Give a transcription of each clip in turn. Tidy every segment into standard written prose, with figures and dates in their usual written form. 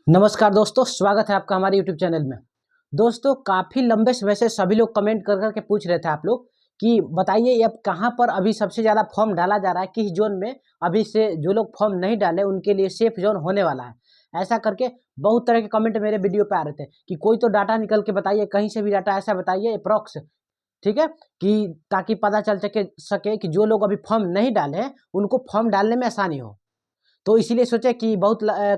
नमस्कार दोस्तों, स्वागत है आपका हमारे यूट्यूब चैनल में। दोस्तों, काफ़ी लंबे समय से सभी लोग कमेंट कर करके पूछ रहे थे आप लोग कि बताइए अब कहाँ पर अभी सबसे ज़्यादा फॉर्म डाला जा रहा है, किस जोन में अभी से जो लोग फॉर्म नहीं डाले उनके लिए सेफ जोन होने वाला है। ऐसा करके बहुत तरह के कमेंट मेरे वीडियो पे आ रहे थे कि कोई तो डाटा निकल के बताइए, कहीं से भी डाटा ऐसा बताइए अप्रॉक्स, ठीक है, कि ताकि पता चल सके कि जो लोग अभी फॉर्म नहीं डाले हैं उनको फॉर्म डालने में आसानी हो। तो इसीलिए सोचे कि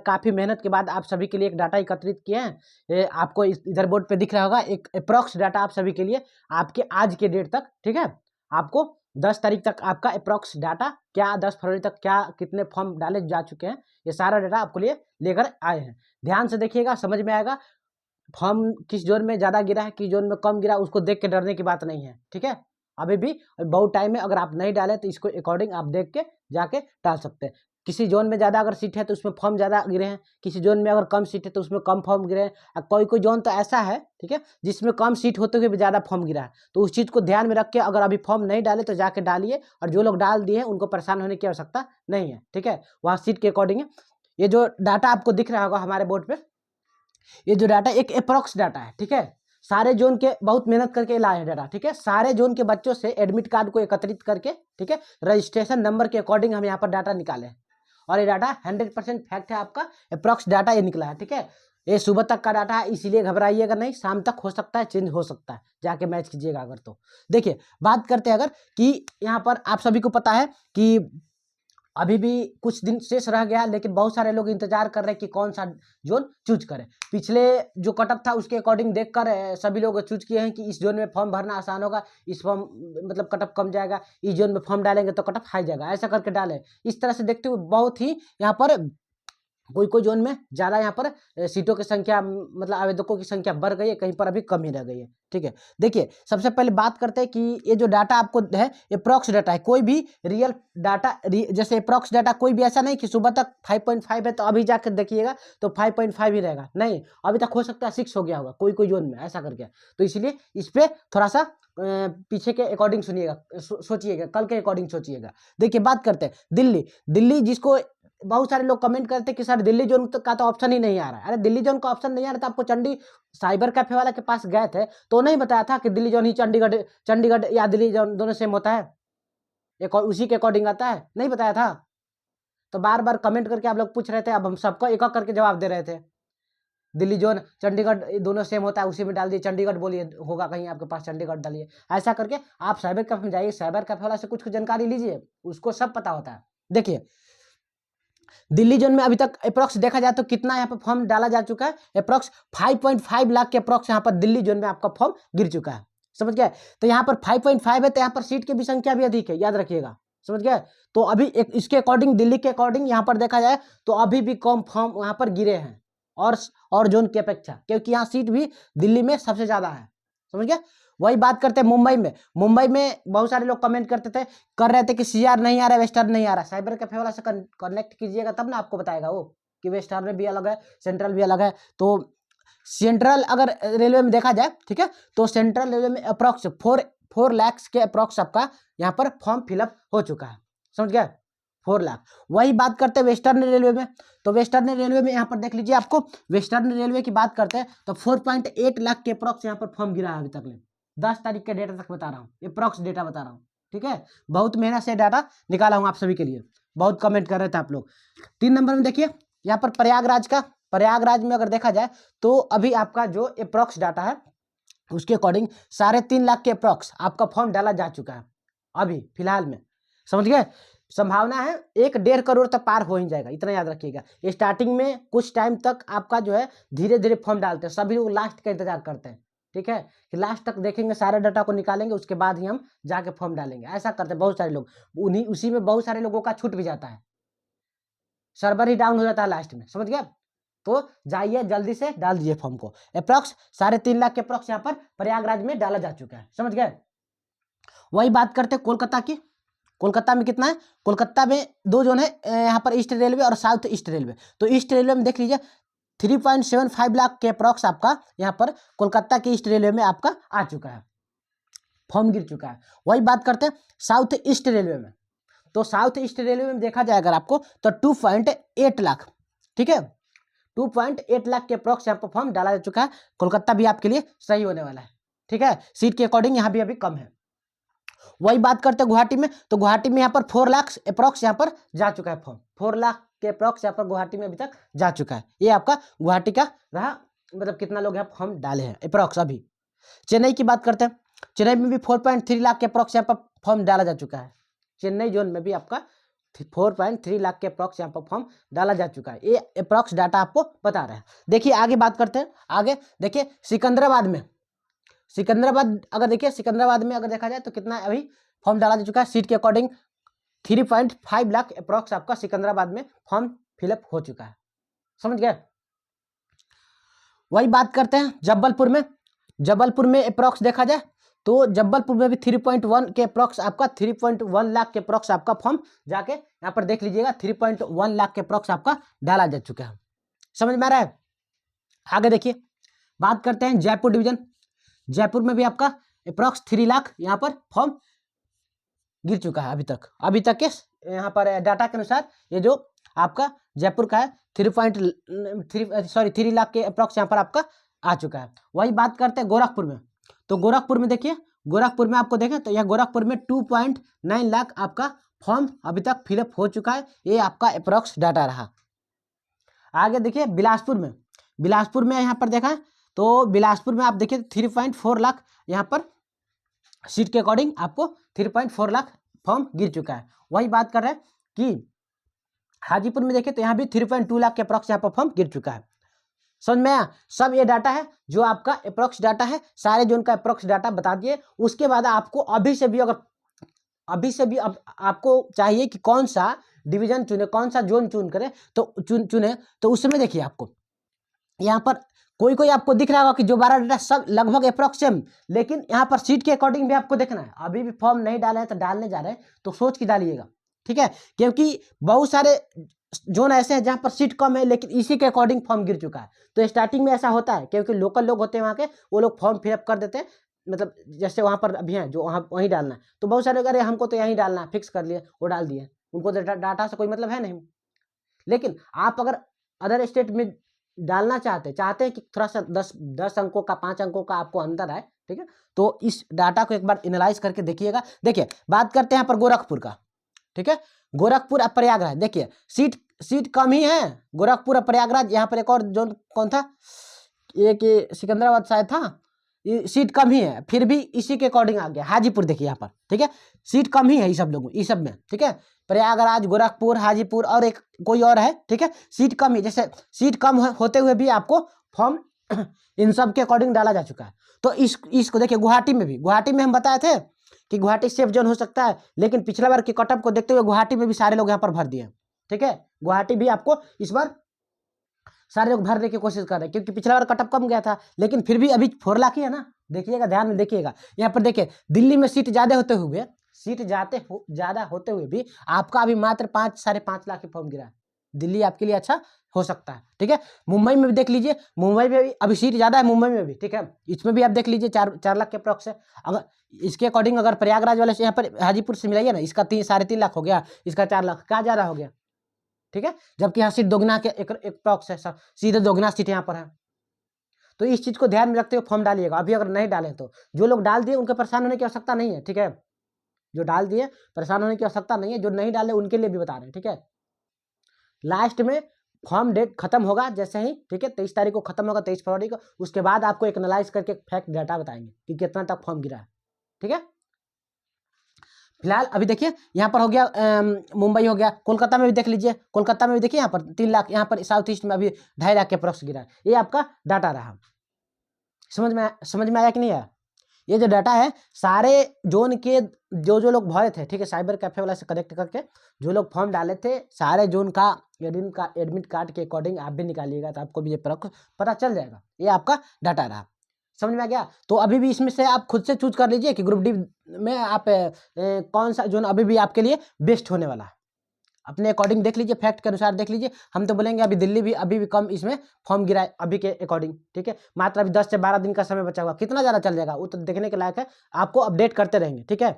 काफ़ी मेहनत के बाद आप सभी के लिए एक डाटा एकत्रित किए हैं। आपको इधर बोर्ड पे दिख रहा होगा एक अप्रॉक्स डाटा आप सभी के लिए, आपके आज के डेट तक, ठीक है। आपको 10 तारीख तक आपका अप्रॉक्स डाटा क्या, 10 फरवरी तक क्या कितने फॉर्म डाले जा चुके हैं, ये सारा डाटा आपके लिए लेकर आए हैं। ध्यान से देखिएगा, समझ में आएगा। फॉर्म किस जोन में ज़्यादा गिरा है, किस जोन में कम गिरा, उसको देख के डरने की बात नहीं है, ठीक है। अभी भी बहुत टाइम है, अगर आप नहीं डालें तो इसको अकॉर्डिंग आप देख के जाके डाल सकते हैं। किसी जोन में ज़्यादा अगर सीट है तो उसमें फॉर्म ज़्यादा गिरे हैं, किसी जोन में अगर कम सीट है तो उसमें कम फॉर्म गिरे हैं। कोई कोई जोन तो ऐसा है, ठीक है, जिसमें कम सीट होते हुए भी ज़्यादा फॉर्म गिरा है। तो उस चीज़ को ध्यान में रख के अगर अभी फॉर्म नहीं डाले तो जाके डालिए, और जो लोग डाल दिए हैं उनको परेशान होने की आवश्यकता नहीं है, ठीक है। वहाँ सीट के अकॉर्डिंग है। ये जो डाटा आपको दिख रहा होगा हमारे बोर्ड पे, ये जो डाटा एक अप्रॉक्स डाटा है, ठीक है। सारे जोन के बहुत मेहनत करके लाए हैं डाटा, ठीक है। सारे जोन के बच्चों से एडमिट कार्ड को एकत्रित करके, ठीक है, रजिस्ट्रेशन नंबर के अकॉर्डिंग हम यहाँ पर डाटा निकाले हैं। और ये डाटा 100% फैक्ट है, आपका अप्रॉक्स डाटा ये निकला है, ठीक है। ये सुबह तक का डाटा है, इसीलिए घबराइएगा नहीं, शाम तक हो सकता है चेंज हो सकता है, जाके मैच कीजिएगा अगर तो। देखिए, बात करते हैं अगर कि यहाँ पर आप सभी को पता है कि अभी भी कुछ दिन शेष रह गया, लेकिन बहुत सारे लोग इंतजार कर रहे हैं कि कौन सा जोन चूज करें। पिछले जो कटअप था उसके अकॉर्डिंग देखकर सभी लोग चूज किए हैं कि इस जोन में फॉर्म भरना आसान होगा, इस फॉर्म मतलब कटअप कम जाएगा, इस जोन में फॉर्म डालेंगे तो कटअप हाई जाएगा, ऐसा करके डालें। इस तरह से देखते हुए बहुत ही यहाँ पर कोई कोई जोन में ज़्यादा यहाँ पर सीटों की संख्या मतलब आवेदकों की संख्या बढ़ गई है, कहीं पर अभी कम ही रह गई है, ठीक है। देखिए, सबसे पहले बात करते हैं कि ये जो डाटा आपको है अप्रॉक्स डाटा है, कोई भी रियल डाटा जैसे अप्रॉक्स डाटा कोई भी ऐसा नहीं कि सुबह तक 5.5 है तो अभी जाकर देखिएगा तो 5.5 ही रहेगा, नहीं, अभी तक हो सकता है 6 हो गया होगा कोई कोई जोन में, ऐसा करके। तो इसलिए इस पर थोड़ा सा पीछे के अकॉर्डिंग सुनिएगा, सोचिएगा, कल के अकॉर्डिंग सोचिएगा। देखिए, बात करते हैं दिल्ली। दिल्ली जिसको बहुत सारे लोग कमेंट करते हैं कि सर दिल्ली जोन का तो ऑप्शन ही नहीं आ रहा है। अरे दिल्ली जोन का ऑप्शन नहीं आ रहा था, आपको साइबर कैफे वाला के पास गए थे तो नहीं बताया था कि दिल्ली जोन ही चंडीगढ़ या दिल्ली जोन दोनों सेम होता है, एक और उसी के अकॉर्डिंग आता है, नहीं बताया था। तो बार बार कमेंट करके आप लोग पूछ रहे थे, अब हम सबको एक एक करके जवाब दे रहे थे। दिल्ली जोन चंडीगढ़ दोनों सेम होता है, उसी में डाल दिए, चंडीगढ़ बोलिए, होगा कहीं आपके पास चंडीगढ़ डालिए। ऐसा करके आप साइबर कैफे में जाइए, साइबर कैफे वाला से कुछ जानकारी लीजिए, उसको सब पता होता है। देखिए, दिल्ली जोन में अभी तक अप्रॉक्स देखा जाए तो कितना यहाँ पर फॉर्म डाला जा चुका है, अप्रॉक्स 5.5 लाख के अप्रॉक्स यहाँ पर दिल्ली जोन में आपका फॉर्म गिर चुका है, समझ गया। तो यहाँ पर 5.5 है तो यहाँ पर सीट की भी संख्या भी अधिक है, याद रखिएगा, समझ गया। तो अभी एक इसके अकॉर्डिंग, दिल्ली के अकॉर्डिंग यहाँ पर देखा जाए तो अभी भी कम फॉर्म वहाँ पर गिरे हैं और जोन की अपेक्षा, क्योंकि यहाँ सीट भी दिल्ली में सबसे ज्यादा है, समझ गया। वही बात करते हैं मुंबई में बहुत सारे लोग कमेंट कर रहे थे कि सीआर नहीं आ रहा है, वेस्टर्न नहीं आ रहा है। साइबर कैफे वाला से कनेक्ट कीजिएगा तब ना आपको बताएगा वो कि वेस्टर्न में भी अलग है, सेंट्रल भी अलग है। तो सेंट्रल अगर रेलवे में देखा जाए, ठीक है, तो सेंट्रल रेलवे में अप्रॉक्स 4 लाख के अप्रॉक्स आपका यहाँ पर फॉर्म फिलअप हो चुका है, समझ गया, 4 लाख। वही बात करते हैं वेस्टर्न रेलवे में, तो वेस्टर्न रेलवे में यहाँ पर देख लीजिए, आपको वेस्टर्न रेलवे की बात करते हैं तो 4.8 लाख के अप्रॉक्स यहाँ पर फॉर्म गिरा है अभी तक। 10 तारीख के डेटा तक बता रहा हूँ, अप्रॉक्स डेटा बता रहा हूँ, ठीक है। बहुत मेहनत से डाटा निकाला हूँ आप सभी के लिए, बहुत कमेंट कर रहे थे आप लोग। 3 नंबर में देखिए, यहाँ पर प्रयागराज में अगर देखा जाए तो अभी आपका जो अप्रॉक्स डाटा है उसके अकॉर्डिंग 3.5 लाख के अप्रॉक्स आपका फॉर्म डाला जा चुका है अभी फिलहाल में, समझ गए। संभावना है 1-1.5 करोड़ तक पार हो ही जाएगा, इतना याद रखिएगा। स्टार्टिंग में कुछ टाइम तक आपका जो है धीरे धीरे फॉर्म डालते हैं, सभी लोग लास्ट का इंतजार करते हैं, ठीक है, कि लास्ट तक देखेंगे, सारे डाटा को निकालेंगे, उसके बाद ही हम जाके फॉर्म डालेंगे, ऐसा करते हैं बहुत सारे लोग। उसी में बहुत सारे लोगों का छूट भी जाता है, सर्वर ही डाउन हो जाता है लास्ट में, समझ गया। तो जाइए जल्दी से डाल दीजिए फॉर्म को। अप्रॉक्स 3.5 लाख के अप्रॉक्स यहाँ पर प्रयागराज में डाला जा चुका है, समझ गए। वही बात करते हैं कोलकाता की। कोलकाता में कितना है, कोलकाता में 2 जोन है यहाँ पर, ईस्ट रेलवे और साउथ ईस्ट रेलवे। तो ईस्ट रेलवे में देख लीजिए 3.75 लाख के अप्रॉक्स आपका यहाँ पर कोलकाता के ईस्ट रेलवे में आपका आ चुका है, फॉर्म गिर चुका है। वही बात करते हैं साउथ ईस्ट रेलवे में, तो साउथ ईस्ट रेलवे में देखा जाए अगर आपको तो 2.8 लाख, ठीक है, 2.8 लाख के अप्रॉक्स यहाँ पर फॉर्म डाला जा चुका है। कोलकाता भी आपके लिए सही होने वाला है, ठीक है। सीट के अकॉर्डिंग यहाँ भी अभी कम है। वही बात करते हैं गुवाहाटी में, तो गुवाहाटी में यहाँ पर 4 लाख अप्रॉक्स यहाँ पर जा चुका है फॉर्म, 4 लाख के अप्रॉक्स यहाँ पर गुवाहाटी में अभी तक जा चुका है। ये आपका गुवाहाटी का रहा, मतलब कितना लोग यहाँ फॉर्म डाले हैं अप्रॉक्स। अभी चेन्नई की बात करते हैं, चेन्नई में भी 4.3 लाख के अप्रॉक्स यहाँ पर फॉर्म डाला जा चुका है। चेन्नई जोन में भी आपका 4.3 लाख के अप्रॉक्स यहाँ पर फॉर्म डाला जा चुका है। ये अप्रॉक्स डाटा आपको बता रहा है। देखिए आगे बात करते हैं, आगे देखिए सिकंदराबाद में, सिकंदराबाद अगर देखिए सिकंदराबाद में अगर देखा जाए तो कितना अभी फॉर्म डाला जा चुका है। सीट के अकॉर्डिंग 3.5 लाख अप्रॉक्स आपका सिकंदराबाद में फॉर्म फिलअप हो चुका है, समझ गए। वही बात करते हैं जबलपुर में, जबलपुर में अप्रॉक्स देखा जाए तो जबलपुर में भी 3.1 के अप्रॉक्स आपका 3.1 लाख के अप्रॉक्स आपका फॉर्म जाके यहाँ पर देख लीजिएगा 3.1 लाख के अप्रॉक्स आपका डाला जा चुका है, समझ में आ रहा है। आगे देखिए बात करते हैं जयपुर डिवीजन, जयपुर में भी आपका अप्रॉक्स 3 लाख यहाँ पर फॉर्म गिर चुका है अभी तक के यहाँ पर डाटा के अनुसार। ये जो आपका जयपुर का है 3 लाख के अप्रॉक्स यहाँ पर आपका आ चुका है। वही बात करते हैं गोरखपुर में, तो गोरखपुर में देखिए, गोरखपुर में आपको देखें तो यह गोरखपुर में 2.9 लाख आपका फॉर्म अभी तक फिलअप हो चुका है। ये आपका अप्रॉक्स डाटा रहा। आगे देखिए बिलासपुर में, बिलासपुर में यहाँ पर देखा है तो बिलासपुर में आप देखिए 3.4 लाख यहाँ पर सीट के अकॉर्डिंग आपको 3.4 लाख फॉर्म गिर चुका है। वही बात कर रहे हैं कि हाजीपुर में देखिए तो यहाँ भी 3.2 लाख के अप्रॉक्स यहाँ पर फॉर्म गिर चुका है, समझ में आया। सब ये डाटा है जो आपका अप्रॉक्स डाटा है, सारे जोन का अप्रॉक्स डाटा बता दिए। उसके बाद आपको अभी से भी अब आपको चाहिए कि कौन सा डिवीजन चुने, कौन सा जोन चुन करे तो चुने तो उसमें देखिए आपको यहाँ पर कोई आपको दिख रहा होगा कि जो 12 डाटा सब लगभग अप्रॉक्सिम, लेकिन यहाँ पर सीट के अकॉर्डिंग भी आपको देखना है। अभी भी फॉर्म नहीं डाले हैं तो डालने जा रहे हैं तो सोच के डालिएगा, ठीक है, क्योंकि बहुत सारे जोन ऐसे हैं जहाँ पर सीट कम है लेकिन इसी के अकॉर्डिंग फॉर्म गिर चुका है। तो स्टार्टिंग में ऐसा होता है क्योंकि लोकल लोग होते हैं वहाँ के, वो लोग फॉर्म फिलअप कर देते हैं, मतलब जैसे वहाँ पर अभी हैं जो वहाँ वहीं डालना है, तो बहुत सारे अरे हमको तो यहीं डालना है, फिक्स कर लिए, वो डाल दिए, उनको डाटा से कोई मतलब है नहीं। लेकिन आप अगर अदर स्टेट में डालना चाहते हैं कि थोड़ा सा 10 अंकों का 5 अंकों का आपको अंतर आए, ठीक है, तो इस डाटा को एक बार एनालाइज करके देखिएगा। देखिए बात करते हैं यहाँ पर गोरखपुर का, ठीक है, गोरखपुर और प्रयागराज देखिए सीट कम ही है, गोरखपुर और प्रयागराज। यहाँ पर एक और जोन कौन था, एक सिकंदराबाद शायद था, ये सीट कम ही है, फिर भी इसी के अकॉर्डिंग आ गया। हाजीपुर देखिए यहाँ पर, ठीक है, सीट कम ही है ये सब लोगों, ये सब में, ठीक है, प्रयागराज, गोरखपुर, हाजीपुर और एक कोई और है, ठीक है, सीट कम ही, जैसे सीट कम होते हुए भी आपको फॉर्म इन सब के अकॉर्डिंग डाला जा चुका है। तो इसको देखिए गुवाहाटी में हम बताए थे कि गुवाहाटी सेफ जोन हो सकता है, लेकिन पिछला बार के कटअप को देखते हुए गुवाहाटी में भी सारे लोग यहाँ पर भर दिए, ठीक है, गुवाहाटी भी आपको इस बार सारे लोग भरने की कोशिश कर रहे हैं क्योंकि पिछला बार कटअप कम गया था, लेकिन फिर भी अभी 4 लाख ही है ना। देखिएगा, ध्यान में देखिएगा, यहाँ पर देखिए दिल्ली में सीट ज़्यादा होते हुए भी आपका अभी मात्र 5-5.5 लाख की फॉर्म गिरा है। दिल्ली आपके लिए अच्छा हो सकता है, ठीक है। मुंबई में भी देख लीजिए, मुंबई में भी अभी सीट ज़्यादा है, मुंबई में भी, ठीक है, इसमें भी आप देख लीजिए 4 लाख के अप्रॉक्स है। अगर इसके अकॉर्डिंग अगर प्रयागराज वाले से यहाँ पर हाजीपुर से मिलाइए ना, इसका 3-3.5 लाख हो गया, इसका 4 लाख, क्या ज़्यादा हो गया, ठीक है, जबकि यहाँ सीट दोगुना के एक अप्रॉक्स है, सीधे दोगुना सीट यहाँ पर है। तो इस चीज़ को ध्यान में रखते हुए फॉर्म डालिएगा। अभी अगर नहीं डालें तो जो लोग डाल दिए उनके परेशान होने की आवश्यकता नहीं है, ठीक है, जो डाल दिए परेशान होने की आवश्यकता नहीं है, जो नहीं डाले उनके लिए भी बता रहे हैं, ठीक है। लास्ट में फॉर्म डेट खत्म होगा जैसे ही, ठीक है, 23 तारीख को खत्म होगा, 23 फरवरी को, उसके बाद आपको एक एनालाइज करके फैक्ट डाटा बताएंगे कि कितना तक फॉर्म गिरा है, ठीक है। फिलहाल अभी देखिए यहाँ पर हो गया मुंबई हो गया, कोलकाता में भी देख लीजिए, कोलकाता में भी देखिए यहाँ पर 3 लाख, यहाँ पर साउथ ईस्ट में अभी 2.5 लाख के अप्रॉक्स गिरा है। ये आपका डाटा रहा, समझ में आया कि नहीं आया। ये जो डाटा है सारे जोन के जो लोग भरे थे, ठीक है, साइबर कैफे वाला से कनेक्ट करके जो लोग फॉर्म डाले थे, सारे जोन का एडमिट कार्ड के अकॉर्डिंग आप भी निकालिएगा तो आपको भी ये पता चल जाएगा। ये आपका डाटा रहा, समझ में आ गया। तो अभी भी इसमें से आप खुद से चूज कर लीजिए कि ग्रुप डी में आप कौन सा जोन अभी भी आपके लिए बेस्ट होने वाला है, अपने अकॉर्डिंग देख लीजिए, फैक्ट के अनुसार देख लीजिए। हम तो बोलेंगे अभी दिल्ली भी अभी भी कम इसमें फॉर्म गिरा है अभी के अकॉर्डिंग, ठीक है, मात्र अभी 10 से 12 दिन का समय बचा हुआ, कितना ज़्यादा चल जाएगा वो तो देखने के लायक है, आपको अपडेट करते रहेंगे, ठीक है।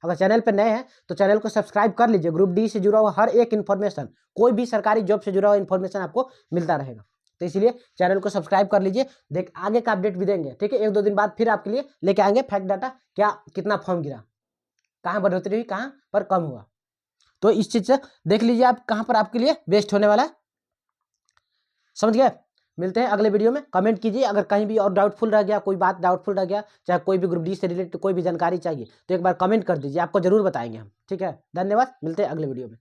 अगर चैनल पर नए हैं तो चैनल को सब्सक्राइब कर लीजिए, ग्रुप डी से जुड़ा हुआ हर एक इन्फॉर्मेशन, कोई भी सरकारी जॉब से जुड़ा हुआ इन्फॉर्मेशन आपको मिलता रहेगा, तो इसलिए चैनल को सब्सक्राइब कर लीजिए। देख आगे का अपडेट भी देंगे, ठीक है। 1-2 दिन बाद फिर आपके लिए लेके आएंगे फैक्ट डाटा, क्या कितना फॉर्म गिरा, कहाँ बढ़ोतरी हुई, कहाँ पर कम हुआ। तो इस चीज़ से देख लीजिए आप कहाँ पर आपके लिए बेस्ट होने वाला है। समझ गए। मिलते हैं अगले वीडियो में। कमेंट कीजिए अगर कहीं भी और डाउटफुल रह गया, कोई बात डाउटफुल रह गया, चाहे कोई भी ग्रुप डी से रिलेटेड कोई भी जानकारी चाहिए तो एक बार कमेंट कर दीजिए, आपको जरूर बताएंगे हम, ठीक है। धन्यवाद, मिलते हैं अगले वीडियो में।